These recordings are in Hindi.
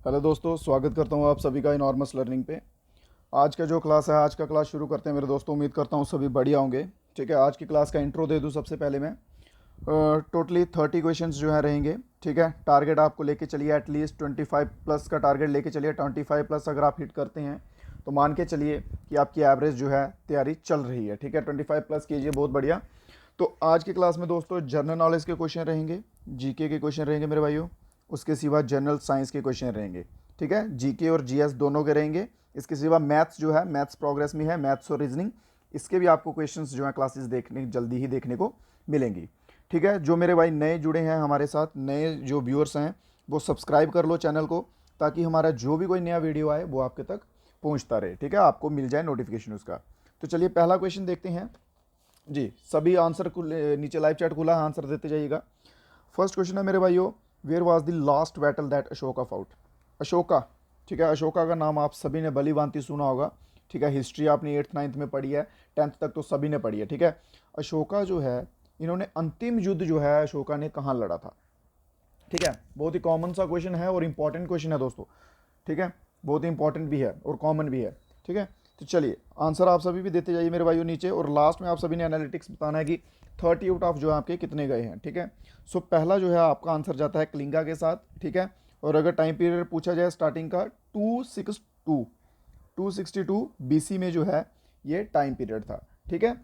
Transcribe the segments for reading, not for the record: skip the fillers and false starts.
हेलो दोस्तों, स्वागत करता हूँ आप सभी का इनॉर्मस लर्निंग पे। आज का जो क्लास है, आज का क्लास शुरू करते हैं मेरे दोस्तों। उम्मीद करता हूँ सभी बढ़िया होंगे। ठीक है, आज की क्लास का इंट्रो दे दूँ सबसे पहले मैं। टोटली 30 क्वेश्चंस जो है रहेंगे। ठीक है, टारगेट आपको लेके चलिए एटलीस्ट 25 प्लस का टारगेट लेके चलिए। 25 प्लस अगर आप हिट करते हैं तो मान के चलिए कि आपकी एवरेज जो है तैयारी चल रही है। ठीक है, 25 प्लस कीजिए, बहुत बढ़िया। तो आज की क्लास में दोस्तों जनरल नॉलेज के क्वेश्चन रहेंगे, जीके के क्वेश्चन रहेंगे मेरे भाइयों। उसके सिवा जनरल साइंस के क्वेश्चन रहेंगे। ठीक है, जीके और जीएस दोनों के रहेंगे। इसके सिवा मैथ्स जो है, मैथ्स प्रोग्रेस में है, मैथ्स और रीजनिंग, इसके भी आपको क्वेश्चंस जो है क्लासेस देखने जल्दी ही देखने को मिलेंगी। ठीक है, जो मेरे भाई नए जुड़े हैं हमारे साथ, नए जो व्यूअर्स हैं, वो सब्सक्राइब कर लो चैनल को, ताकि हमारा जो भी कोई नया वीडियो आए वो आपके तक पहुंचता रहे। ठीक है, आपको मिल जाए नोटिफिकेशन उसका। तो चलिए पहला क्वेश्चन देखते हैं जी। सभी आंसर नीचे लाइव चैट खुला है, आंसर देते जाइएगा। फर्स्ट क्वेश्चन है मेरे भाइयों, where was the last battle that Ashoka fought. Ashoka, ठीक है, अशोका का नाम आप सभी ने भली भांति सुना होगा। ठीक है, हिस्ट्री आपने 8th 9th में पढ़ी है, 10th तक तो सभी ने पढ़ी है। ठीक है, अशोका जो है, इन्होंने अंतिम युद्ध जो है अशोका ने कहाँ लड़ा था। ठीक है, बहुत ही कॉमन सा क्वेश्चन है और इंपॉर्टेंट क्वेश्चन है दोस्तों। ठीक है, बहुत ही इंपॉर्टेंट भी है और कॉमन भी है। ठीक है, तो चलिए आंसर आप सभी भी देते जाइए मेरे भाइयों नीचे, और लास्ट में आप सभी ने एनालिटिक्स बताना है कि 30 आउट ऑफ जो है आपके कितने गए हैं। ठीक है, सो पहला जो है आपका आंसर जाता है कलिंगा के साथ। ठीक है, और अगर टाइम पीरियड पूछा जाए स्टार्टिंग का 262 बीसी में जो है ये टाइम पीरियड था। ठीक है,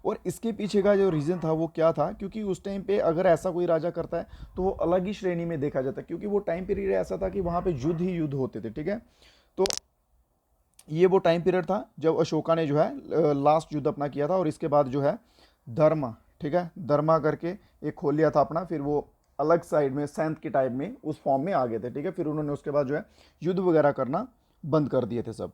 और इसके पीछे का जो रीज़न था वो क्या था, क्योंकि उस टाइम पे अगर ऐसा कोई राजा करता है तो वो अलग ही श्रेणी में देखा जाता है, क्योंकि वो टाइम पीरियड ऐसा था कि वहाँ पे युद्ध ही युद्ध होते थे। ठीक है, तो ये वो टाइम पीरियड था जब अशोका ने जो है लास्ट युद्ध अपना किया था, और इसके बाद जो है धर्मा, ठीक है, धर्मा करके एक खोल लिया था अपना, फिर वो अलग साइड में सैंत के टाइप में उस फॉर्म में आ गए थे। ठीक है, फिर उन्होंने उसके बाद जो है युद्ध वगैरह करना बंद कर दिए थे सब।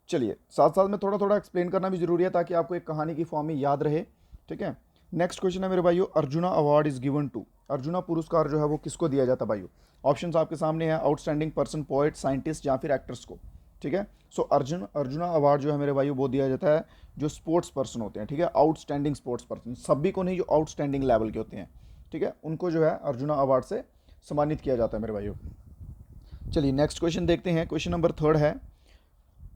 चलिए साथ साथ में थोड़ा थोड़ा एक्सप्लेन करना भी जरूरी है, ताकि आपको एक कहानी की फॉर्म में याद रहे। ठीक है, नेक्स्ट क्वेश्चन है मेरे भाइयों, Arjuna award is given to. Arjuna पुरस्कार जो है वो किसको दिया जाता है भाइयों। ऑप्शंस आपके सामने है, आउटस्टैंडिंग पर्सन, पोएट, साइंटिस्ट या फिर एक्टर्स को। ठीक है, सो अर्जुना अवार्ड जो है मेरे भाइयों वो दिया जाता है जो स्पोर्ट्स पर्सन होते हैं। ठीक है, आउटस्टैंडिंग स्पोर्ट्स पर्सन, सभी को नहीं, जो आउटस्टैंडिंग लेवल के होते हैं। ठीक है, उनको जो है अर्जुना अवार्ड से सम्मानित किया जाता है मेरे भाइयों। चलिए नेक्स्ट क्वेश्चन देखते हैं। क्वेश्चन नंबर 3 है,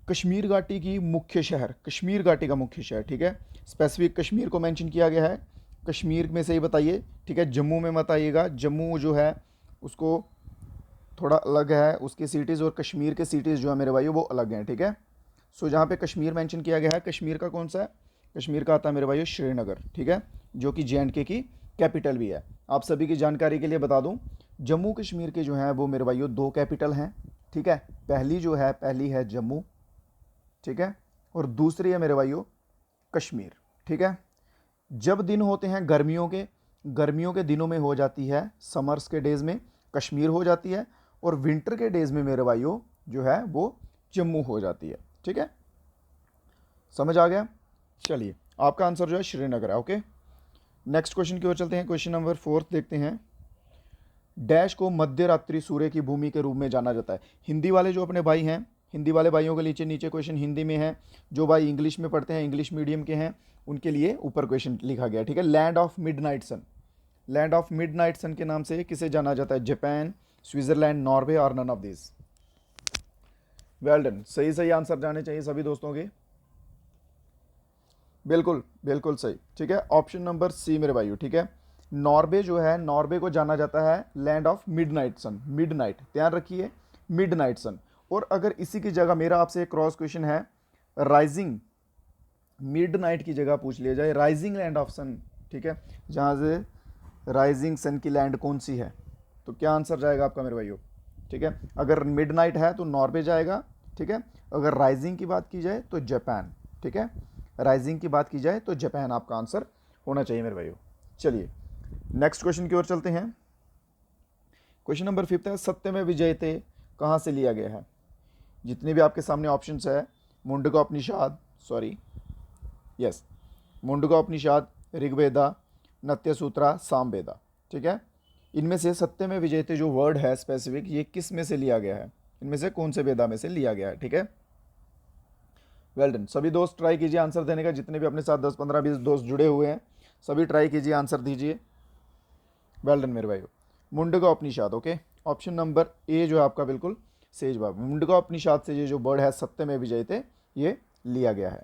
कश्मीर घाटी की मुख्य शहर, कश्मीर घाटी का मुख्य शहर। ठीक है, स्पेसिफिक कश्मीर को मेंशन किया गया है, कश्मीर में से ही बताइए। ठीक है, जम्मू में मत आइएगा, जम्मू जो है उसको थोड़ा अलग है उसकी सिटीज़, और कश्मीर के सिटीज़ जो है मेरे भाई वो अलग हैं। ठीक है, सो जहाँ पे कश्मीर मेंशन किया गया है, कश्मीर का कौन सा है, कश्मीर का आता है मेरे भाई श्रीनगर। ठीक है, जो कि JNK की कैपिटल भी है। आप सभी की जानकारी के लिए बता दूं, जम्मू कश्मीर के जो हैं वो मेरे भाइयों 2 कैपिटल हैं। ठीक है, पहली जो है, पहली है जम्मू, ठीक है, और दूसरी है मेरे भाइयों कश्मीर। ठीक है, जब दिन होते हैं गर्मियों के दिनों में हो जाती है, समर्स के डेज में कश्मीर हो जाती है, और विंटर के डेज में मेरे भाइयों जो है वो जम्मू हो जाती है। ठीक है, समझ आ गया। चलिए आपका आंसर जो है श्रीनगर है। ओके, नेक्स्ट क्वेश्चन की ओर चलते हैं। क्वेश्चन नंबर 4 देखते हैं, डैश को मध्य रात्रि सूर्य की भूमि के रूप में जाना जाता है। हिंदी वाले जो अपने भाई हैं, हिंदी वाले भाइयों के नीचे नीचे क्वेश्चन हिंदी में है। जो भाई इंग्लिश में पढ़ते हैं, इंग्लिश मीडियम के हैं, उनके लिए ऊपर क्वेश्चन लिखा गया। ठीक है, land of midnight sun, land of midnight sun के नाम से किसे जाना जाता है, जापान, स्विट्जरलैंड, नॉर्वे और none of this. Well done, सही सही आंसर जाने चाहिए सभी दोस्तों के। बिल्कुल बिल्कुल सही। ठीक है, ऑप्शन नंबर सी मेरे भाइयों। ठीक है, नॉर्वे जो है, नॉर्वे को जाना जाता है land of midnight sun, midnight ध्यान रखिए, मिडनाइट सन। और अगर इसी की जगह मेरा आपसे एक क्रॉस क्वेश्चन है, राइजिंग, मिडनाइट की जगह पूछ लिया जाए राइजिंग लैंड ऑफ सन, ठीक है, जहाँ से राइजिंग सन की लैंड कौन सी है, तो क्या आंसर जाएगा आपका मेरे भाइयों। ठीक है, अगर मिडनाइट है तो नॉर्वे जाएगा। ठीक है, अगर राइजिंग की बात की जाए तो जापान। ठीक है, राइजिंग की बात की जाए तो जापान आपका आंसर होना चाहिए मेरे भाइयों। चलिए नेक्स्ट क्वेश्चन की ओर चलते हैं। क्वेश्चन नंबर 5 है, सत्य में विजयते कहाँ से लिया गया है। जितने भी आपके सामने ऑप्शंस है, मुंडकोपनिषद, सॉरी यस, मुंडकोपनिषद, ऋग्वेदा, नत्य सूत्रा, सामवेदा। ठीक है, इनमें से सत्य में विजयते जो वर्ड है स्पेसिफिक, ये किस में से लिया गया है, इनमें से कौन से वेदा में से लिया गया है। ठीक है, वेल डन, सभी दोस्त ट्राई कीजिए आंसर देने का, जितने भी अपने साथ 10 15 20 दोस्त जुड़े हुए हैं सभी ट्राई कीजिए, आंसर दीजिए। वेल डन मेरे भाई, Mundakopanishad. Okay, option number A जो है आपका बिल्कुल सही जवाब। मुंडका उपनिषद से ये जो वर्ड है सत्यमेव विजयते, ये लिया गया है।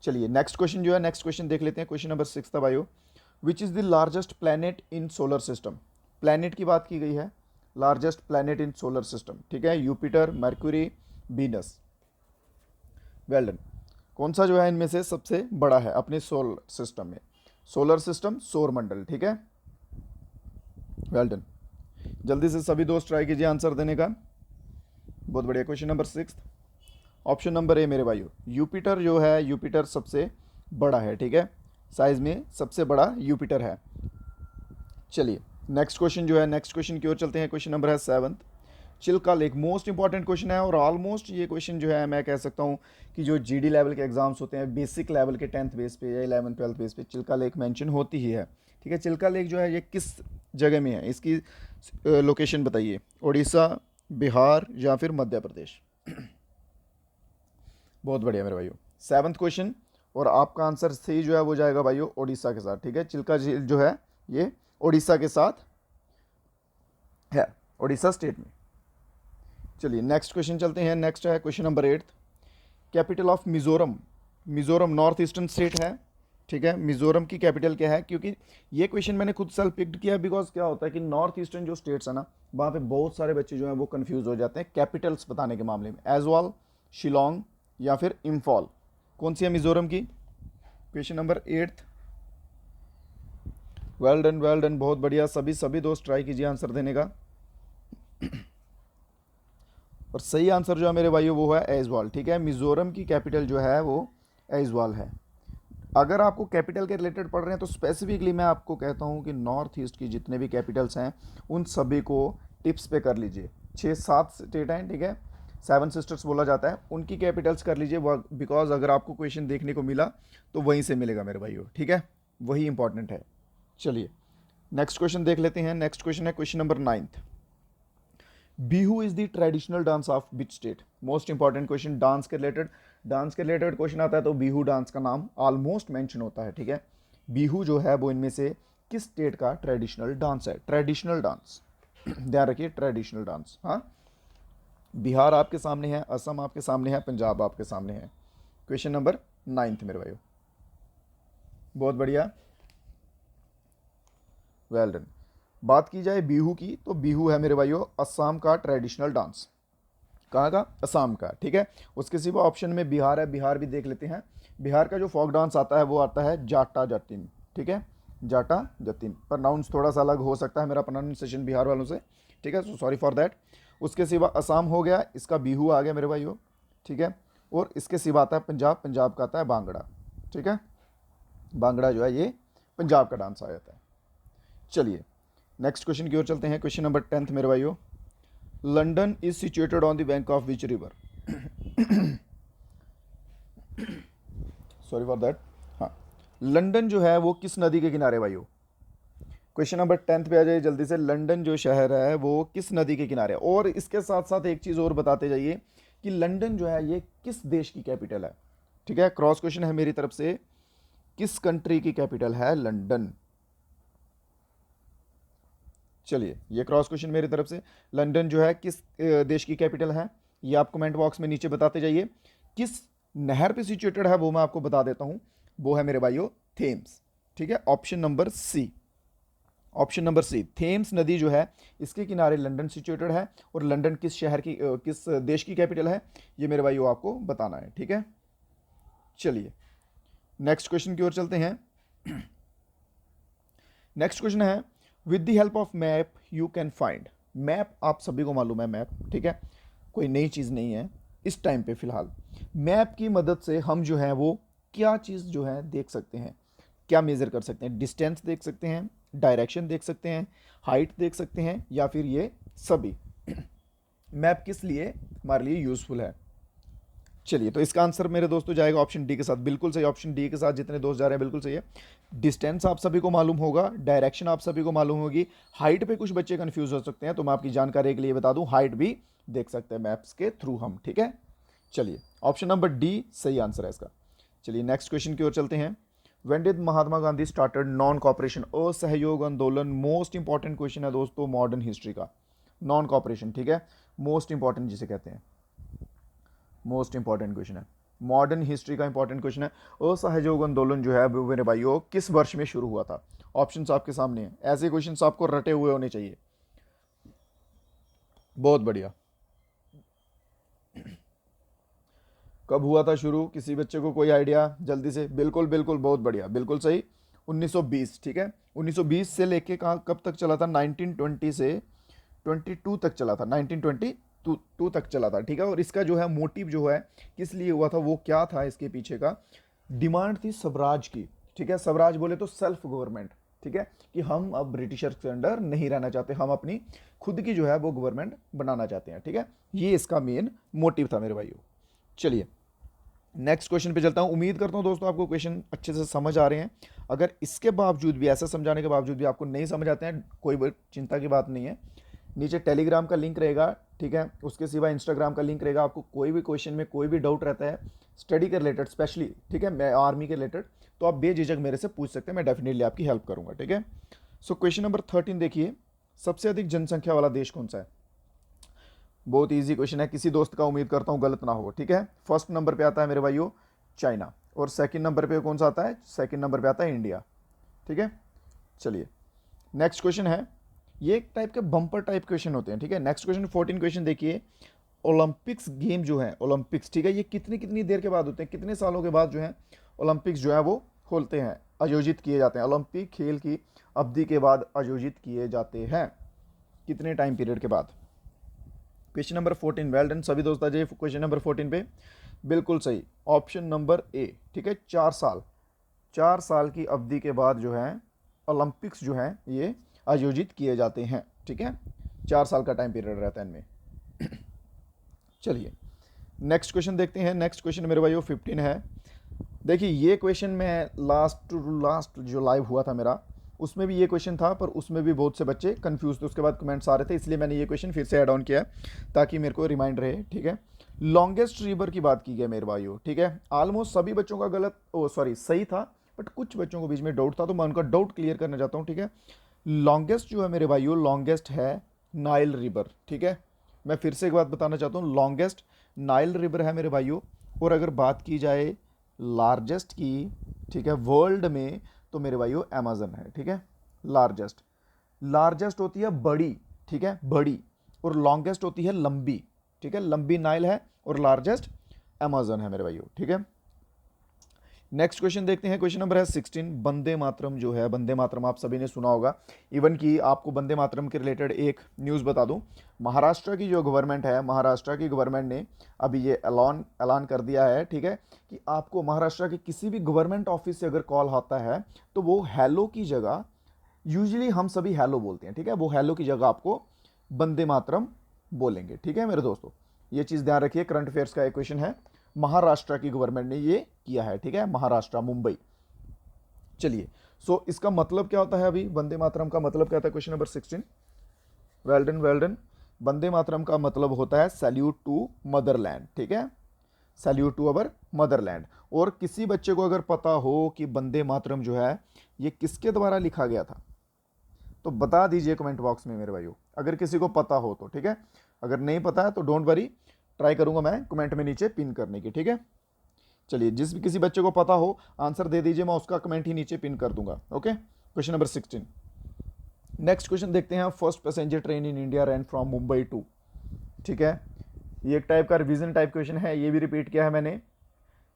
चलिए नेक्स्ट क्वेश्चन जो है, नेक्स्ट क्वेश्चन देख लेते हैं। क्वेश्चन नंबर 6 था भाइयों, which is the largest planet in solar system. Planet की बात की गई है, largest planet in solar system, ठीक है, यूपिटर, मरक्यूरी, वीनस। Well done. कौन सा जो है इनमें से सबसे बड़ा है अपने सोलर सिस्टम में? सोलर सिस्टम, सौर मंडल, ठीक है। Well done. जल्दी से सभी दोस्त ट्राई कीजिए आंसर देने का। बहुत बढ़िया। Question number 6, option number A मेरे भाइयों, यूपिटर जो है, यूपिटर सबसे बड़ा है, ठीक है, साइज में सबसे बड़ा यूपिटर है। चलिए नेक्स्ट क्वेश्चन जो है, नेक्स्ट क्वेश्चन की ओर चलते हैं। क्वेश्चन नंबर है 7, Chilka lake. Most important question है और ऑलमोस्ट ये क्वेश्चन जो है मैं कह सकता हूँ कि जो जीडी लेवल के एग्जाम्स होते हैं, बेसिक लेवल के 10th बेस पे या 11th 12th बेस पे चिल्का लेक मेंशन होती ही है, ठीक है। चिल्का लेक जो है ये किस जगह में है, इसकी लोकेशन बताइए। उड़ीसा, बिहार या फिर मध्य प्रदेश। बहुत बढ़िया मेरे भाइयों, 7th क्वेश्चन, और आपका आंसर सही जो है वो जाएगा भाइयों उड़ीसा के साथ, ठीक है। चिल्का झील जो है ये उड़ीसा के साथ है, उड़ीसा स्टेट में। चलिए नेक्स्ट क्वेश्चन चलते हैं। नेक्स्ट है question number 8, capital of Mizoram. Mizoram north eastern state है, ठीक है। मिजोरम की कैपिटल क्या है? क्योंकि ये क्वेश्चन मैंने खुद सेल्फ पिक्ड किया, बिकॉज क्या होता है कि नॉर्थ ईस्टर्न जो स्टेट्स है ना, वहाँ पे बहुत सारे बच्चे जो हैं वो कंफ्यूज हो जाते हैं कैपिटल्स बताने के मामले में। एजवाल, शिलोंग या फिर इम्फॉल, कौन सी है मिजोरम की? Question number 8। Well done, well done, बहुत बढ़िया। सभी दोस्त ट्राई कीजिए आंसर देने का। और सही आंसर जो है मेरे भाइयों वो है एजवाल, ठीक है। मिजोरम की कैपिटल जो है वो एजवाल है। अगर आपको कैपिटल के रिलेटेड पढ़ रहे हैं तो स्पेसिफिकली मैं आपको कहता हूँ कि नॉर्थ ईस्ट की जितने भी कैपिटल्स हैं उन सभी को टिप्स पे कर लीजिए। 6-7 स्टेट हैं, ठीक है, 7 सिस्टर्स बोला जाता है, उनकी कैपिटल्स कर लीजिए, बिकॉज अगर आपको क्वेश्चन देखने को मिला तो वहीं से मिलेगा मेरे भाइयों, ठीक है, वही इंपॉर्टेंट है। चलिए नेक्स्ट क्वेश्चन देख लेते हैं। नेक्स्ट क्वेश्चन है question number 9, Bihu is the traditional dance of which state. Most important question, dance के रिलेटेड क्वेश्चन आता है तो बिहू डांस का नाम ऑलमोस्ट मेंशन होता है, ठीक है। बिहू जो है वो इनमें से किस स्टेट का ट्रेडिशनल डांस है? ट्रेडिशनल डांस, ध्यान रखिए, ट्रेडिशनल डांस। हाँ, बिहार आपके सामने है, असम आपके सामने है, पंजाब आपके सामने है। क्वेश्चन नंबर 9 मेरे भाइयों, बहुत बढ़िया, वेल डन। बात की जाए बिहू की तो बिहू है मेरे भाइयों असम का ट्रेडिशनल डांस। कहाँ का? असम का, ठीक है। उसके सिवा ऑप्शन में बिहार है, बिहार भी देख लेते हैं। बिहार का जो फोक डांस आता है वो आता है जाटा जतिन, ठीक है, जाटा जतिन। प्रोनाउंस थोड़ा सा अलग हो सकता है मेरा प्रोनाउंसिएशन बिहार वालों से, ठीक है, सो सॉरी फॉर दैट। उसके सिवा असम हो गया, इसका बिहू आ गया मेरे भाइयों, ठीक है। और इसके सिवा आता है पंजाब, पंजाब का आता है बांगड़ा, ठीक है। बांगड़ा जो है ये पंजाब का डांस आ जाता है। चलिए नेक्स्ट क्वेश्चन की ओर चलते हैं। क्वेश्चन नंबर 10 मेरे भाइयों, London is situated on the bank of which river. Sorry for that. हाँ, लंदन जो है वो किस नदी के किनारे भाइयों? क्वेश्चन नंबर 10 पे आ जाइए जल्दी से। लंदन जो शहर है वो किस नदी के किनारे है? और इसके साथ साथ एक चीज़ और बताते जाइए कि लंदन जो है ये किस देश की कैपिटल है, ठीक है। क्रॉस क्वेश्चन है मेरी तरफ से, किस कंट्री की कैपिटल है लंदन? चलिए ये क्रॉस क्वेश्चन मेरी तरफ से, लंदन जो है किस देश की कैपिटल है, ये आप कमेंट बॉक्स में नीचे बताते जाइए। किस नहर पे सिचुएटेड है वो मैं आपको बता देता हूं, वो है मेरे भाइयों थेम्स, ठीक है। Option number C, option number C, Thames नदी जो है इसके किनारे लंदन सिचुएटेड है। और लंदन किस शहर की किस देश की कैपिटल है ये मेरे भाइयों आपको बताना है, ठीक है। चलिए नेक्स्ट क्वेश्चन की ओर चलते हैं। नेक्स्ट क्वेश्चन है, with the help of map you can find. Map आप सभी को मालूम है, मैप, ठीक है, कोई नई चीज़ नहीं है इस टाइम पे फिलहाल। मैप की मदद से हम जो है वो क्या चीज़ जो है देख सकते हैं, क्या मेज़र कर सकते हैं? डिस्टेंस देख सकते हैं, डायरेक्शन देख सकते हैं, हाइट देख सकते हैं, या फिर ये सभी। मैप किस लिए हमारे लिए यूज़फुल है? चलिए तो इसका आंसर मेरे दोस्तों जाएगा ऑप्शन डी के साथ, बिल्कुल सही। ऑप्शन डी के साथ जितने दोस्त जा रहे हैं बिल्कुल सही है। डिस्टेंस आप सभी को मालूम होगा, डायरेक्शन आप सभी को मालूम होगी, हाइट पे कुछ बच्चे कंफ्यूज हो सकते हैं तो मैं आपकी जानकारी के लिए बता दूं, हाइट भी देख सकते हैं मैप्स के थ्रू हम, ठीक है। चलिए ऑप्शन नंबर डी सही आंसर है इसका। चलिए नेक्स्ट क्वेश्चन की ओर चलते हैं। When did Mahatma Gandhi started non cooperation, असहयोग आंदोलन? मोस्ट इंपॉर्टेंट क्वेश्चन है दोस्तों मॉडर्न हिस्ट्री का। नॉन कॉपरेशन, ठीक है। मोस्ट इंपॉर्टेंट जिसे कहते हैं, मोस्ट इंपॉर्टेंट क्वेश्चन है, मॉडर्न हिस्ट्री का इंपॉर्टेंट क्वेश्चन है। असहयोग आंदोलन जो है वो मेरे भाइयों किस वर्ष में शुरू हुआ था? ऑप्शन आपके सामने है, ऐसे क्वेश्चन आपको रटे हुए होने चाहिए। बहुत बढ़िया। कब हुआ था शुरू? किसी बच्चे को कोई आइडिया जल्दी से? बिल्कुल बिल्कुल, बहुत बढ़िया, बिल्कुल सही, 1920, ठीक है। 1920 से लेके कहाँ कब तक चला था? 1920 से 22 तक चला था, 1922 तक चला था, ठीक है। और इसका जो है मोटिव जो है किस लिए हुआ था, वो क्या था इसके पीछे का? डिमांड थी स्वराज की, ठीक है। स्वराज बोले तो सेल्फ गवर्नमेंट, ठीक है, कि हम अब ब्रिटिशर्स के अंडर नहीं रहना चाहते, हम अपनी खुद की जो है वो गवर्नमेंट बनाना चाहते हैं, ठीक है। ये इसका मेन मोटिव था मेरे भाइयों। चलिए नेक्स्ट क्वेश्चन पे चलता हूं। उम्मीद करता हूं दोस्तों आपको क्वेश्चन अच्छे से समझ आ रहे हैं। अगर इसके बावजूद भी, ऐसा समझाने के बावजूद भी आपको नहीं समझ आते हैं, कोई चिंता की बात नहीं है। नीचे टेलीग्राम का लिंक रहेगा, ठीक है। उसके सिवा इंस्टाग्राम का लिंक रहेगा। आपको कोई भी क्वेश्चन में कोई भी डाउट रहता है स्टडी के रिलेटेड स्पेशली, ठीक है, मैं आर्मी के रिलेटेड, तो आप बेझिझक मेरे से पूछ सकते हैं, मैं डेफिनेटली आपकी हेल्प करूंगा, ठीक है। सो क्वेश्चन नंबर 13 देखिए, सबसे अधिक जनसंख्या वाला देश कौन सा है? बहुत इजी क्वेश्चन है, किसी दोस्त का उम्मीद करता हूँ गलत ना हो, ठीक है। फर्स्ट नंबर पे आता है मेरे भाइयों चाइना, और सेकंड नंबर पे कौन सा आता है? सेकंड नंबर पे आता है इंडिया, ठीक है। चलिए नेक्स्ट क्वेश्चन है, ये एक टाइप के बम्पर टाइप क्वेश्चन होते हैं, ठीक है। नेक्स्ट क्वेश्चन 14 क्वेश्चन देखिए, ओलंपिक्स गेम जो है, ओलंपिक्स, ठीक है, ये कितनी कितनी देर के बाद होते हैं, कितने सालों के बाद जो है ओलंपिक्स जो है वो होते हैं, आयोजित किए जाते हैं? ओलंपिक खेल की अवधि के बाद आयोजित किए जाते हैं, कितने टाइम पीरियड के बाद? क्वेश्चन नंबर 14, वेल डन सभी दोस्त। आ जाइए क्वेश्चन नंबर 14 पे, बिल्कुल सही, ऑप्शन नंबर ए, ठीक है। 4 साल, 4 साल की अवधि के बाद जो है ओलंपिक्स जो है ये आयोजित किए जाते हैं, ठीक है। 4 साल का टाइम पीरियड रहता है इनमें। चलिए नेक्स्ट क्वेश्चन देखते हैं। नेक्स्ट क्वेश्चन मेरे भाइयों 15 है। देखिए ये क्वेश्चन मैं लास्ट जो लाइव हुआ था मेरा, उसमें भी ये क्वेश्चन था, पर उसमें भी बहुत से बच्चे कंफ्यूज थे, उसके बाद कमेंट्स आ रहे थे, इसलिए मैंने ये क्वेश्चन फिर से ऐड ऑन किया ताकि मेरे को रिमाइंड रहे, ठीक है। लॉन्गेस्ट रिवर की बात की गई मेरे भाइयों, ठीक है। ऑलमोस्ट सभी बच्चों का गलत, ओ सॉरी, सही था, बट कुछ बच्चों को बीच में डाउट था, तो मैं उनका डाउट क्लियर करना चाहता हूँ, ठीक है। लॉन्गेस्ट जो है मेरे भाइयों, लॉन्गेस्ट है नाइल रिवर, ठीक है। मैं फिर से एक बात बताना चाहता हूँ, लॉन्गेस्ट नाइल रिवर है मेरे भाइयों। और अगर बात की जाए लार्जेस्ट की, ठीक है, वर्ल्ड में, तो मेरे भाइयों अमेजन है, ठीक है। लार्जेस्ट, लार्जेस्ट होती है बड़ी, ठीक है, बड़ी, और लॉन्गेस्ट होती है लंबी, ठीक है। लंबी नाइल है और लार्जेस्ट अमेजन है मेरे भाइयों, ठीक है। नेक्स्ट क्वेश्चन देखते हैं, क्वेश्चन नंबर है 16। वंदे मातरम जो है, वंदे मातरम आप सभी ने सुना होगा, इवन कि आपको वंदे मातरम के रिलेटेड एक न्यूज़ बता दूं, महाराष्ट्र की जो गवर्नमेंट है, महाराष्ट्र की गवर्नमेंट ने अभी ये ऐलान कर दिया है, ठीक है, कि आपको महाराष्ट्र के किसी भी गवर्नमेंट ऑफिस से अगर कॉल आता है तो वो हेलो की जगह, यूजुअली हम सभी हेलो बोलते हैं, ठीक है, वो हेलो की जगह आपको वंदे मातरम बोलेंगे, ठीक है मेरे दोस्तों। ये चीज़ ध्यान रखिए, करंट अफेयर्स का एक क्वेश्चन है, महाराष्ट्र की गवर्नमेंट ने ये किया है, ठीक है, महाराष्ट्र, मुंबई। चलिए सो इसका मतलब क्या होता है? अभी वंदे मातरम का मतलब क्या था? Question number 16, well done well done. Vande Mataram का मतलब होता है सैल्यूट टू मदरलैंड, ठीक है, सैल्यूट टू अवर मदरलैंड। और किसी बच्चे को अगर पता हो कि वंदे मातरम जो है ये किसके द्वारा लिखा गया था, तो बता दीजिए कमेंट बॉक्स में मेरे भाइयों, अगर किसी को पता हो तो, ठीक है। अगर नहीं पता है तो डोंट वरी, ट्राई करूंगा मैं कमेंट में नीचे पिन करने की, ठीक है। चलिए जिस भी किसी बच्चे को पता हो आंसर दे दीजिए, मैं उसका कमेंट ही नीचे पिन कर दूंगा, okay. Question number 16, next question देखते हैं। First passenger train in India ran from Mumbai to, ठीक है, ये एक टाइप का रिवीजन टाइप क्वेश्चन है, ये भी रिपीट किया है मैंने।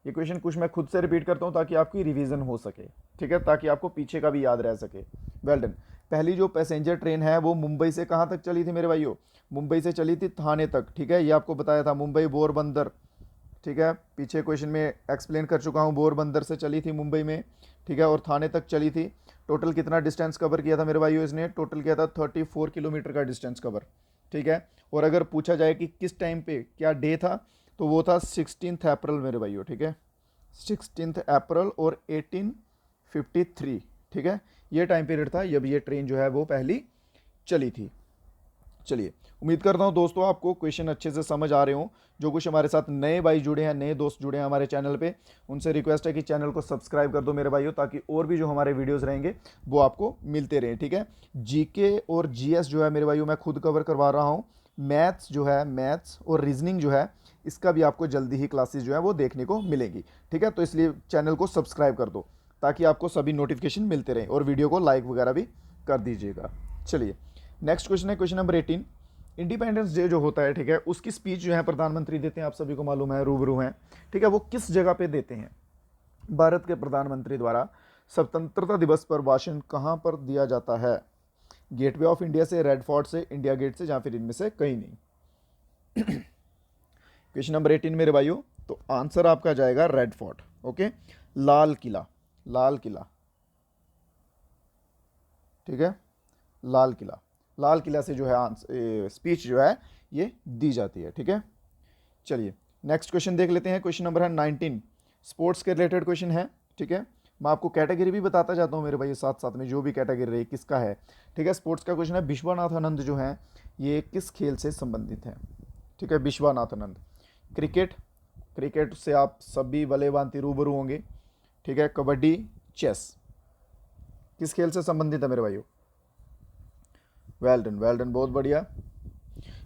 ये क्वेश्चन कुछ मैं खुद से रिपीट करता हूँ ताकि आपकी रिवीजन हो सके, ठीक है, ताकि आपको पीछे का भी याद रह सके। Well done. पहली जो पैसेंजर ट्रेन है वो मुंबई से कहाँ तक चली थी मेरे भाइयों? मुंबई से चली थी थाने तक, ठीक है, ये आपको बताया था, मुंबई बोरबंदर, ठीक है, पीछे क्वेश्चन में एक्सप्लेन कर चुका हूँ, बोरबंदर से चली थी मुंबई में, ठीक है, और थाने तक चली थी। टोटल कितना डिस्टेंस कवर किया था मेरे भाइयों? इसने टोटल किया था 34 किलोमीटर का डिस्टेंस कवर, ठीक है। और अगर पूछा जाए कि किस टाइम पे, क्या डे था, तो वो था 16 अप्रैल मेरे भाइयों, ठीक है, 16 अप्रैल और 1853, ठीक है, ये टाइम पीरियड था जब ये ट्रेन जो है वो पहली चली थी। चलिए, उम्मीद करता हूँ दोस्तों आपको क्वेश्चन अच्छे से समझ आ रहे हों। जो कुछ हमारे साथ नए भाई जुड़े हैं, नए दोस्त जुड़े हैं हमारे चैनल पे, उनसे रिक्वेस्ट है कि चैनल को सब्सक्राइब कर दो मेरे भाइयों, ताकि और भी जो हमारे वीडियोस रहेंगे वो आपको मिलते रहें, ठीक है। जीके और जीएस जो है मेरे भाइयों मैं खुद कवर करवा रहा हूँ। मैथ्स जो है, मैथ्स और रीजनिंग जो है, इसका भी आपको जल्दी ही क्लासेस जो है वो देखने को मिलेंगी, ठीक है। तो इसलिए चैनल को सब्सक्राइब कर दो ताकि आपको सभी नोटिफिकेशन मिलते रहें, और वीडियो को लाइक वगैरह भी कर दीजिएगा। चलिए, नेक्स्ट क्वेश्चन है क्वेश्चन नंबर 18। इंडिपेंडेंस डे जो होता है, ठीक है, उसकी स्पीच जो है प्रधानमंत्री देते हैं, आप सभी को मालूम है, रूबरू हैं, ठीक है। वो किस जगह पे देते हैं? भारत के प्रधानमंत्री द्वारा स्वतंत्रता दिवस पर भाषण कहाँ पर दिया जाता है? गेटवे ऑफ इंडिया से, रेड फोर्ट से, इंडिया गेट से, या फिर इनमें से कहीं नहीं। क्वेश्चन नंबर 18 मेरे भाइयों, तो आंसर आपका जाएगा red fort, okay, Lal Qila, Lal Qila, ठीक है, लाल किला, लाल किला से जो है आंसर स्पीच जो है ये दी जाती है, ठीक है। चलिए, नेक्स्ट क्वेश्चन देख लेते हैं। क्वेश्चन नंबर है 19, स्पोर्ट्स के रिलेटेड क्वेश्चन है, ठीक है। मैं आपको कैटेगरी भी बताता जाता हूँ मेरे भाई, साथ साथ में जो भी कैटेगरी रही किसका है, ठीक है। स्पोर्ट्स का क्वेश्चन है, विश्वनाथ आनंद जो है ये किस खेल से संबंधित है? ठीक है, विश्वनाथ आनंद, क्रिकेट, क्रिकेट से आप सभी भले भांति रूबरू होंगे, ठीक है। कबड्डी, चेस, किस खेल से संबंधित है मेरे भाइयों? वेल डन, वेल डन, बहुत बढ़िया।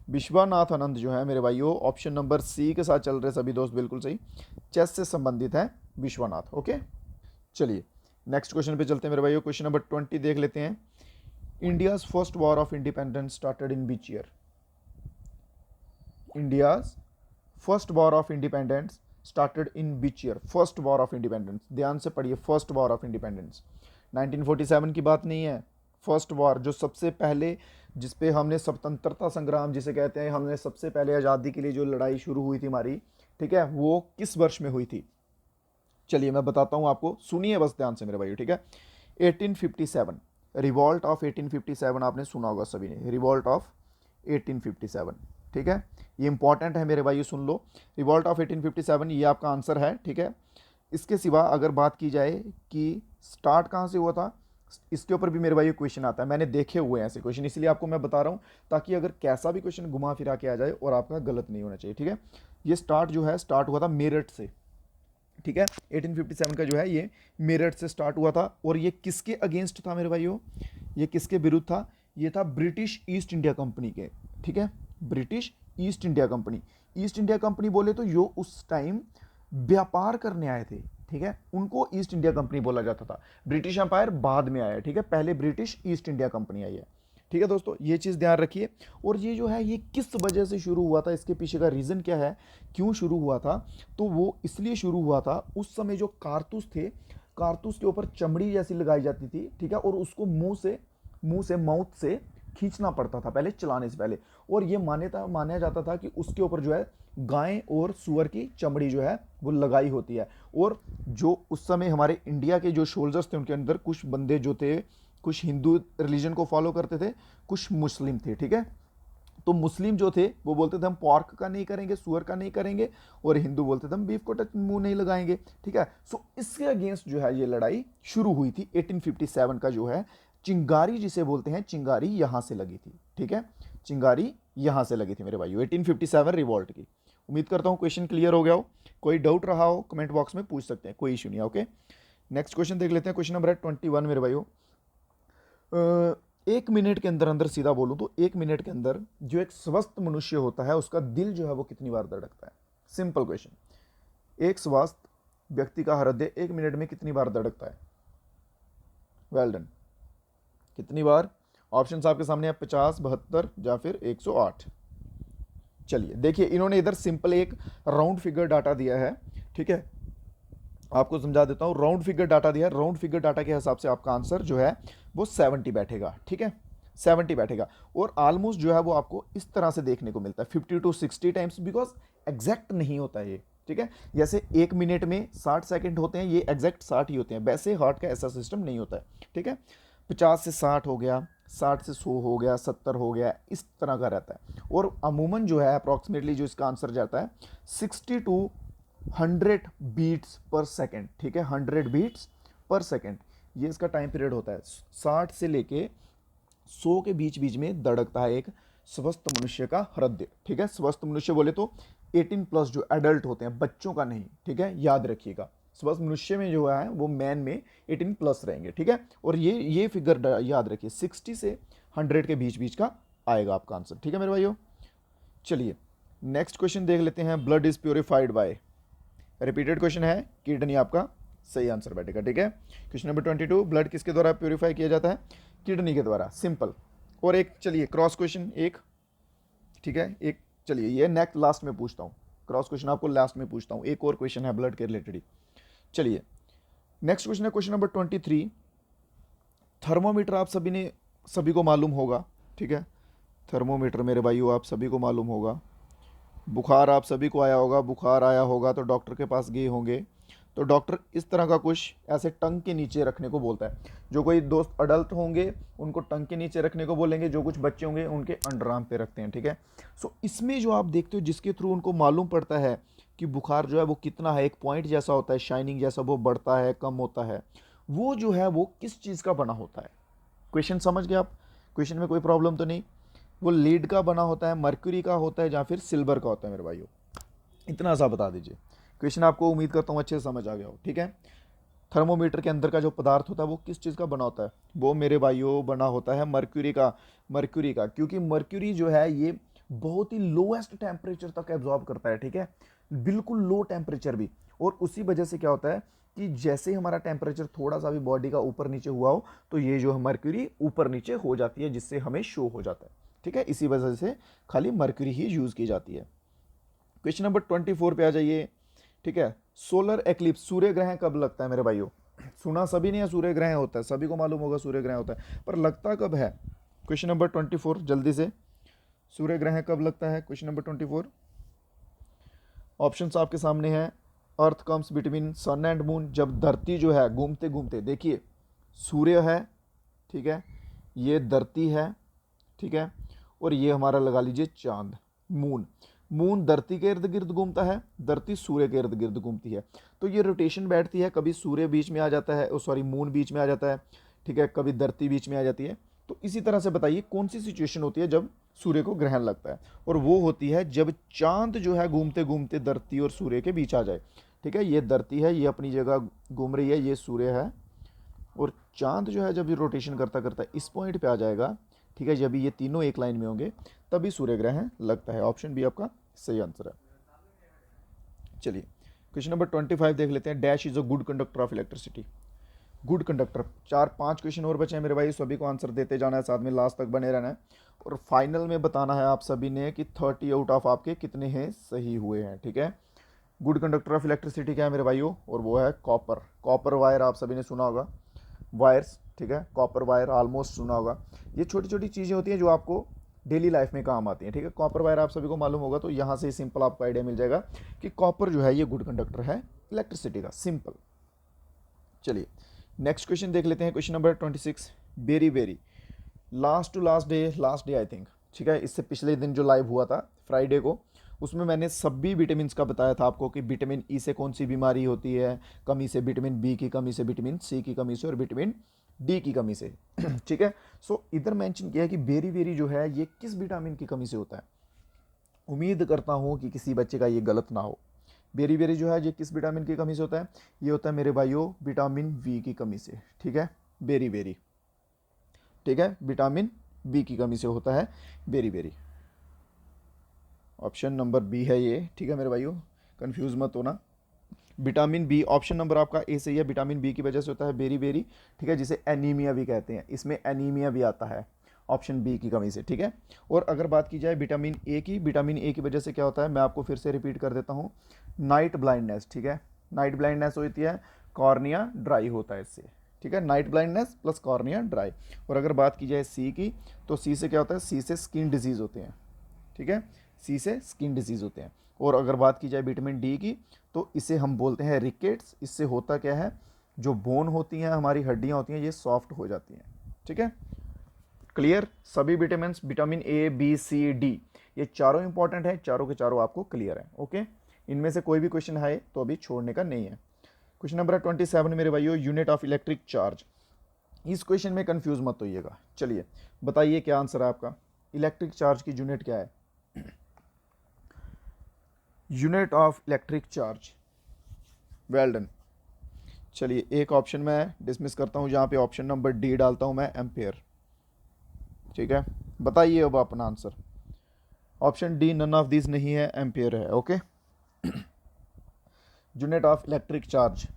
विश्वनाथ आनंद जो है मेरे भाइयों, ऑप्शन नंबर सी के साथ चल रहे सभी दोस्त, बिल्कुल सही, चेस से संबंधित है विश्वनाथ, ओके। चलिए, नेक्स्ट क्वेश्चन पे चलते हैं मेरे भाइयों। क्वेश्चन नंबर 20 देख लेते हैं। India's first war of independence started in which year? India's first war of independence started in which year? First war of independence, ध्यान से पढ़िए, फर्स्ट वॉर ऑफ इंडिपेंडेंस 1947 की बात नहीं है। फर्स्ट वॉर जो सबसे पहले, जिसपे हमने स्वतंत्रता संग्राम जिसे कहते हैं, हमने सबसे पहले आज़ादी के लिए जो लड़ाई शुरू हुई थी हमारी, ठीक है, वो किस वर्ष में हुई थी? चलिए मैं बताता हूँ आपको, सुनिए बस ध्यान से मेरे भाई, ठीक है। 1857, रिवॉल्ट ऑफ 1857 आपने सुना होगा सभी ने, रिवॉल्ट ऑफ 1857, ठीक है। ये इंपॉर्टेंट है मेरे भाई, सुन लो, रिवॉल्ट ऑफ 1857 ये आपका आंसर है, ठीक है। इसके सिवा अगर बात की जाए कि स्टार्ट कहाँ से हुआ था, इसके ऊपर भी मेरे भाई क्वेश्चन आता है, मैंने देखे हुए हैं ऐसे क्वेश्चन, इसलिए आपको मैं बता रहा हूँ, ताकि अगर कैसा भी क्वेश्चन घुमा फिरा के आ जाए और आपका गलत नहीं होना चाहिए, ठीक है। ये स्टार्ट जो है, स्टार्ट हुआ था मेरठ से, ठीक है। 1857 का जो है ये मेरठ से स्टार्ट हुआ था, और ये किसके अगेंस्ट था मेरे भाइयों? ये किसके विरुद्ध था? ये था ब्रिटिश ईस्ट इंडिया कंपनी के, ठीक है, British east India company. East India company बोले तो यो उस टाइम व्यापार करने आए थे, ठीक है, उनको ईस्ट इंडिया कंपनी बोला जाता था। ब्रिटिश एम्पायर बाद में आया, ठीक है, पहले ब्रिटिश ईस्ट इंडिया कंपनी आई है, ठीक है दोस्तों, ये चीज़ ध्यान रखिए। और ये जो है ये किस वजह से शुरू हुआ था, इसके पीछे का रीज़न क्या है, क्यों शुरू हुआ था? तो वो इसलिए शुरू हुआ था, उस समय जो कारतूस थे, कारतूस के ऊपर चमड़ी जैसी लगाई जाती थी, ठीक है, और उसको मुंह से माउथ से खींचना पड़ता था पहले, चलाने से पहले। और ये माना जाता था कि उसके ऊपर जो है गाय और सुअर की चमड़ी जो है वो लगाई होती है। और जो उस समय हमारे इंडिया के जो सोल्जर्स थे, उनके अंदर कुछ बंदे जो थे, कुछ हिंदू रिलीजन को फॉलो करते थे, कुछ मुस्लिम थे, ठीक है। तो मुस्लिम जो थे वो बोलते थे हम पॉर्क का नहीं करेंगे, सुअर का नहीं करेंगे, और हिंदू बोलते थे हम बीफ को टच मुंह नहीं लगाएंगे, ठीक है। सो इसके अगेंस्ट जो है ये लड़ाई शुरू हुई थी। 1857 का जो है चिंगारी जिसे बोलते हैं, चिंगारी यहां से लगी थी, ठीक है, चिंगारी यहां से लगी थी मेरे भाइयों, 1857 रिवॉल्ट की। उम्मीद करता हूं क्वेश्चन क्लियर हो गया हो। कोई डाउट रहा हो कमेंट बॉक्स में पूछ सकते हैं, कोई इशू नहीं है, ओके। नेक्स्ट क्वेश्चन देख लेते हैं। क्वेश्चन नंबर है 21 मेरे भाइयों। एक मिनट के अंदर अंदर सीधा बोलूं तो एक मिनट के अंदर जो एक स्वस्थ मनुष्य होता है उसका दिल जो है वो कितनी बार धड़कता है? सिंपल क्वेश्चन, एक स्वस्थ व्यक्ति का हृदय एक मिनट में कितनी बार धड़कता है? वेल डन, कितनी बार? ऑप्शंस आपके सामने है, 50, 72 या फिर 108। चलिए देखिए, इन्होंने इधर सिंपल एक राउंड फिगर डाटा दिया है, ठीक है, आपको समझा देता हूं। राउंड फिगर डाटा दिया है, राउंड फिगर डाटा के हिसाब से आपका आंसर जो है वो 70 बैठेगा, ठीक है, 70 बैठेगा। और ऑलमोस्ट जो है वो आपको इस तरह से देखने को मिलता है 50 to 60 टाइम्स, बिकॉज एग्जैक्ट नहीं होता है ये, ठीक है। जैसे एक मिनट में 60 सेकंड होते हैं, ये एग्जैक्ट 60 ही होते हैं, वैसे हार्ट का ऐसा सिस्टम नहीं होता है, ठीक है। 50 से 60 हो गया, 60 से 100 हो गया, 70 हो गया, इस तरह का रहता है। और अमूमन जो है अप्रॉक्सीमेटली जो इसका आंसर जाता है 60 to 100 बीट्स पर सेकेंड, ठीक है, 100 बीट्स पर सेकेंड ये इसका टाइम पीरियड होता है। 60 से लेके 100 के बीच बीच में धड़कता है एक स्वस्थ मनुष्य का हृदय, ठीक है। स्वस्थ मनुष्य बोले तो 18 प्लस जो एडल्ट होते हैं, बच्चों का नहीं, ठीक है, याद रखिएगा। स्वस्थ मनुष्य में जो है वो मैन में 18 प्लस रहेंगे, ठीक है। और ये फिगर याद रखिए 60 से 100 के बीच बीच का आएगा आपका आंसर, ठीक है मेरे भाइयों। चलिए नेक्स्ट क्वेश्चन देख लेते हैं। Blood is purified by, repeated question है, किडनी आपका सही आंसर बैठेगा, ठीक है। क्वेश्चन नंबर 22, ब्लड किसके द्वारा प्योरीफाई किया जाता है? किडनी के द्वारा, सिंपल। और एक चलिए क्रॉस क्वेश्चन एक, ठीक है, एक चलिए ये नेक्स्ट लास्ट में पूछता हूँ, क्रॉस क्वेश्चन आपको लास्ट में पूछता हूँ। एक और क्वेश्चन है ब्लड के रिलेटेड ही। चलिए नेक्स्ट क्वेश्चन है क्वेश्चन नंबर 23। थर्मोमीटर आप सभी को मालूम होगा, ठीक है। थर्मोमीटर मेरे भाइयों आप सभी को मालूम होगा। बुखार आप सभी को आया होगा, बुखार आया होगा तो डॉक्टर के पास गए होंगे, तो डॉक्टर इस तरह का कुछ ऐसे टंग के नीचे रखने को बोलता है। जो कोई दोस्त अडल्ट होंगे उनको टंग के नीचे रखने को बोलेंगे, जो कुछ बच्चे होंगे उनके अंडर आर्म पे रखते हैं, ठीक है। सो इसमें जो आप देखते हो जिसके थ्रू उनको मालूम पड़ता है कि बुखार जो है वो कितना है, एक पॉइंट जैसा होता है, शाइनिंग जैसा, वो बढ़ता है कम होता है, वो जो है वो किस चीज़ का बना होता है? क्वेश्चन समझ गए आप? क्वेश्चन में कोई प्रॉब्लम तो नहीं? वो लीड का बना होता है, मर्क्यूरी का होता है, या फिर सिल्वर का होता है मेरे भाइयों? इतना सा बता दीजिए। क्वेश्चन आपको उम्मीद करता हूँ अच्छे से समझ आ गया हो, ठीक है। थर्मोमीटर के अंदर का जो पदार्थ होता है वो किस चीज़ का बना होता है? वो मेरे भाइयों बना होता है मर्क्यूरी का। मर्क्यूरी का, क्योंकि मर्क्यूरी जो है ये बहुत ही लोएस्ट टेम्परेचर तक एब्जॉर्ब करता है, ठीक है, बिल्कुल लो टेम्परेचर भी। और उसी वजह से क्या होता है कि जैसे ही हमारा टेम्परेचर थोड़ा सा भी बॉडी का ऊपर नीचे हुआ हो तो ये जो है मर्क्यूरी ऊपर नीचे हो जाती है, जिससे हमें शो हो जाता है, ठीक है। इसी वजह से खाली मर्क्यूरी ही यूज़ की जाती है। क्वेश्चन नंबर 24 पे आ जाइए, ठीक है। सोलर एक्लिप्स, सूर्य ग्रहण कब लगता है मेरे भाइयों? सुना सभी ने, सूर्य ग्रहण होता है, सभी को मालूम होगा सूर्य ग्रहण होता है, पर लगता कब है? क्वेश्चन नंबर 24 जल्दी से, सूर्य ग्रहण कब लगता है? क्वेश्चन नंबर 24, ऑप्शंस आपके सामने हैं। Earth comes between sun and moon, जब धरती जो है घूमते घूमते, देखिए सूर्य है, ठीक है, ये धरती है, ठीक है, और ये हमारा लगा लीजिए चांद, मून। मून धरती के इर्द गिर्द घूमता है, धरती सूर्य के इर्द गिर्द घूमती है, तो ये रोटेशन बैठती है। कभी सूर्य बीच में आ जाता है, सॉरी मून बीच में आ जाता है, ठीक है, कभी धरती बीच में आ जाती है। तो इसी तरह से बताइए कौन सी सिचुएशन होती है जब सूर्य को ग्रहण लगता है? और वो होती है जब चांद जो है घूमते घूमते धरती और सूर्य के बीच आ जाए, ठीक है। ये धरती है, ये अपनी जगह घूम रही है, ये सूर्य है, और चांद जो है जब ये रोटेशन करता करता इस पॉइंट पे आ जाएगा, ठीक है, जब ये तीनों एक लाइन में होंगे तभी सूर्य ग्रहण लगता है। ऑप्शन बी आपका सही आंसर है। चलिए क्वेश्चन नंबर 25 देख लेते हैं। Dash is a good conductor of electricity. Good conductor, 4-5 question और बचे हैं मेरे भाई, सभी को आंसर देते जाना है, साथ में लास्ट तक बने रहना है, और फाइनल में बताना है आप सभी ने कि 30 आउट ऑफ आपके कितने हैं सही हुए हैं, ठीक है। गुड कंडक्टर ऑफ इलेक्ट्रिसिटी क्या है मेरे भाइयों? और वो है कॉपर। कॉपर वायर आप सभी ने सुना होगा, वायर्स, ठीक है, कॉपर वायर ऑलमोस्ट सुना होगा। ये छोटी छोटी चीज़ें होती हैं जो आपको डेली लाइफ में काम आती हैं, ठीक है। कॉपर वायर आप सभी को मालूम होगा, तो यहाँ से सिंपल आपको आइडिया मिल जाएगा कि कॉपर जो है ये गुड कंडक्टर है इलेक्ट्रिसिटी का, सिंपल। चलिए नेक्स्ट क्वेश्चन देख लेते हैं। Question number 26, beriberi, last to last day I think, ठीक है, इससे पिछले दिन जो लाइव हुआ था फ्राइडे को, उसमें मैंने सभी विटामिन का बताया था आपको कि विटामिन ई से कौन सी बीमारी होती है, कमी से, विटामिन बी की कमी से, विटामिन सी की कमी से, और विटामिन डी की कमी से, ठीक है। सो इधर मेंशन किया है कि बेरी बेरी जो है ये किस विटामिन की कमी से होता है। उम्मीद करता हूँ कि किसी बच्चे का ये गलत ना हो। बेरी बेरी जो है ये किस विटामिन की कमी से होता है? ये होता है मेरे भाइयों विटामिन बी की कमी से, ठीक है, बेरी बेरी, ठीक है, विटामिन बी की कमी से होता है beriberi. Option number B है ये, ठीक है मेरे भाइयों, कंफ्यूज मत होना। विटामिन बी, ऑप्शन नंबर आपका ए सही है, विटामिन बी की वजह से होता है बेरी बेरी, ठीक है, जिसे एनीमिया भी कहते हैं, इसमें एनीमिया भी आता है ऑप्शन बी की कमी से, ठीक है। और अगर बात की जाए विटामिन ए की, विटामिन ए की वजह से क्या होता है, मैं आपको फिर से रिपीट कर देता हूँ, नाइट ब्लाइंडनेस, ठीक है, नाइट ब्लाइंडनेस होती है, कॉर्निया ड्राई होता है इससे, ठीक है, night blindness plus cornea dry. और अगर बात की जाए सी की, तो सी से क्या होता है, सी से स्किन डिजीज़ होते हैं, ठीक है, सी से स्किन डिजीज़ होते हैं। और अगर बात की जाए विटामिन डी की, तो इसे हम बोलते हैं रिकेट्स। इससे होता क्या है, जो बोन होती हैं, हमारी हड्डियां होती हैं, ये सॉफ्ट हो जाती हैं, ठीक है। क्लियर? सभी vitamin, vitamin A B C D, ये चारों इंपॉर्टेंट है, चारों के चारों आपको क्लियर है, ओके। इनमें से कोई भी क्वेश्चन है तो अभी छोड़ने का नहीं है। क्वेश्चन नंबर 27 मेरे भाइयों, यूनिट ऑफ इलेक्ट्रिक चार्ज। इस क्वेश्चन में कंफ्यूज मत होइएगा। चलिए बताइए क्या आंसर है आपका। इलेक्ट्रिक चार्ज की यूनिट क्या है? Unit of electric charge, well done. चलिए एक ऑप्शन मैं डिसमिस करता हूँ, जहाँ पे ऑप्शन नंबर डी डालता हूँ मैं, एम्पेयर। ठीक है, बताइए अब अपना answer. Option D none of this नहीं है, एम्पेयर है। Okay, unit of electric charge.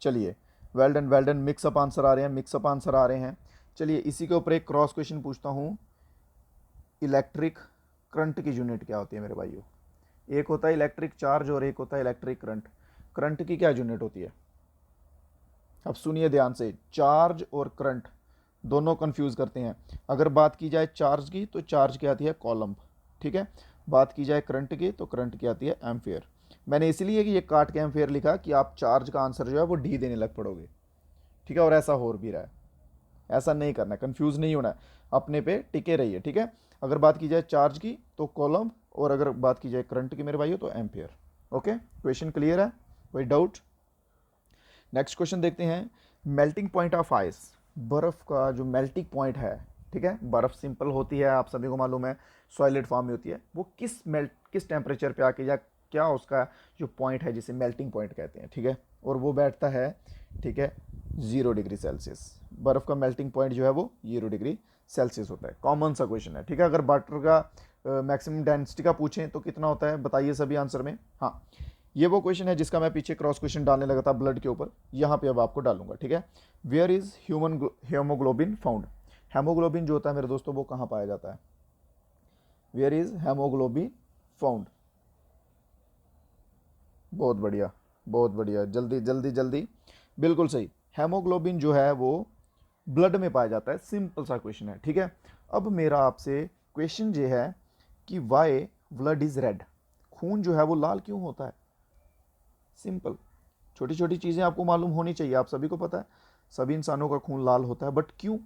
चलिए well done well done, mixup answer आ रहे हैं, मिक्सअप आंसर आ रहे हैं। चलिए इसी के ऊपर एक क्रॉस क्वेश्चन पूछता हूँ, इलेक्ट्रिक करंट की यूनिट क्या होती है मेरे भाइयों? एक होता है इलेक्ट्रिक चार्ज और एक होता है इलेक्ट्रिक करंट। करंट की क्या यूनिट होती है? अब सुनिए ध्यान से, चार्ज और करंट दोनों कंफ्यूज करते हैं। अगर बात की जाए चार्ज की तो चार्ज की आती है कॉलम, ठीक है। बात की जाए करंट की तो करंट की आती है एम्फेयर। मैंने इसलिए कि ये काट के एम्फेयर लिखा कि आप चार्ज का आंसर जो है वो डी देने लग पड़ोगे, ठीक है। और ऐसा हो भी रहा है, ऐसा नहीं करना है, कंफ्यूज नहीं होना है, अपने पे टिके रहिए, ठीक है। अगर बात की जाए चार्ज की तो कॉलम, और अगर बात की जाए करंट की मेरे भाइयों तो एम्पियर। ओके, क्वेश्चन क्लियर है? कोई डाउट? नेक्स्ट क्वेश्चन देखते हैं, मेल्टिंग पॉइंट ऑफ आइस, बर्फ का जो मेल्टिंग पॉइंट है, ठीक है। बर्फ सिंपल होती है, आप सभी को मालूम है, सॉलिड फॉर्म में होती है। वो किस टेम्परेचर पे आके, या क्या उसका जो पॉइंट है जिसे मेल्टिंग पॉइंट कहते हैं, ठीक है। और वो बैठता है, ठीक है, 0 डिग्री सेल्सियस। बर्फ़ का मेल्टिंग पॉइंट जो है वो 0 डिग्री सेल्सियस होता है। कॉमन सा क्वेश्चन है, ठीक है। अगर वाटर का मैक्सिमम डेंसिटी का पूछें तो कितना होता है, बताइए सभी आंसर में। हाँ, ये वो क्वेश्चन है जिसका मैं पीछे क्रॉस क्वेश्चन डालने लगा था ब्लड के ऊपर, यहाँ पे अब आपको डालूंगा, ठीक है। Where is human haemoglobin found? Haemoglobin जो होता है मेरे दोस्तों वो कहाँ पाया जाता है? Where is haemoglobin found? बहुत बढ़िया, बहुत बढ़िया, जल्दी जल्दी जल्दी, बिल्कुल सही। हेमोग्लोबिन जो है वो ब्लड में पाया जाता है। सिंपल सा क्वेश्चन है, ठीक है। अब मेरा आपसे क्वेश्चन ये है कि वाई ब्लड इज रेड? खून जो है वो लाल क्यों होता है? सिंपल, छोटी छोटी चीज़ें आपको मालूम होनी चाहिए। आप सभी को पता है सभी इंसानों का खून लाल होता है, बट क्यों,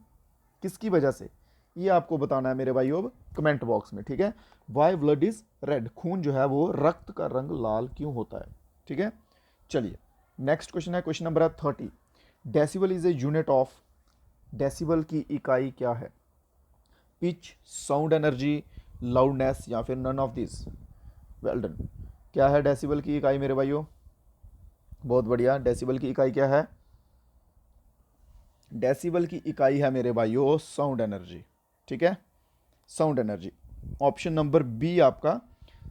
किसकी वजह से, ये आपको बताना है मेरे भाइयों अब कमेंट बॉक्स में, ठीक है। Why blood is red? खून जो है वो रक्त का रंग लाल क्यों होता है, ठीक है। चलिए नेक्स्ट क्वेश्चन है, question number 30। Decibel is a unit of, decibel की इकाई क्या है? पिच, साउंड एनर्जी, लाउडनेस, या फिर none of this? Well done. क्या है डेसिबल की इकाई मेरे भाइयों? बहुत बढ़िया, डेसिबल की इकाई क्या है? डेसिबल की इकाई है मेरे भाइयों साउंड एनर्जी, ठीक है, sound energy. Option number B आपका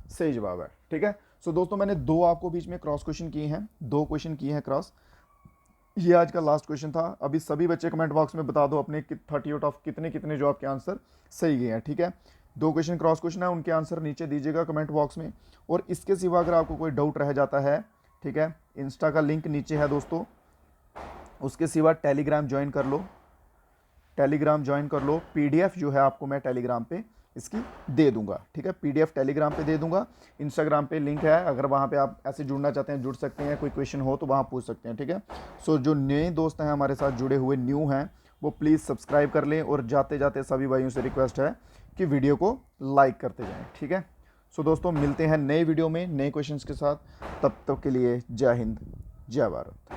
सही जवाब है, ठीक है। सो दोस्तों मैंने दो आपको बीच में क्रॉस क्वेश्चन किए हैं, 2 क्वेश्चन किए हैं क्रॉस। ये आज का लास्ट क्वेश्चन था। अभी सभी बच्चे कमेंट बॉक्स में बता दो अपने 30 आउट ऑफ कितने कितने जो आपके आंसर सही गए हैं, ठीक है। 2 क्वेश्चन क्रॉस क्वेश्चन है, उनके आंसर नीचे दीजिएगा कमेंट बॉक्स में। और इसके सिवा अगर आपको कोई डाउट रह जाता है, ठीक है, इंस्टा का लिंक नीचे है दोस्तों। उसके सिवा टेलीग्राम ज्वाइन कर लो, टेलीग्राम ज्वाइन कर लो। पीडीएफ जो है आपको मैं टेलीग्राम पे इसकी दे दूंगा, ठीक है। पीडीएफ टेलीग्राम पे दे दूंगा। इंस्टाग्राम पे लिंक है, अगर वहाँ पे आप ऐसे जुड़ना चाहते हैं जुड़ सकते हैं, कोई क्वेश्चन हो तो वहाँ पूछ सकते हैं, ठीक है। सो जो नए दोस्त हैं हमारे साथ जुड़े हुए, न्यू हैं, वो प्लीज़ सब्सक्राइब कर लें। और जाते जाते सभी भाइयों से रिक्वेस्ट है कि वीडियो को लाइक करते जाएँ, ठीक है। सो दोस्तों मिलते हैं नए वीडियो में नए क्वेश्चन के साथ, तब तक के लिए जय हिंद, जय भारत।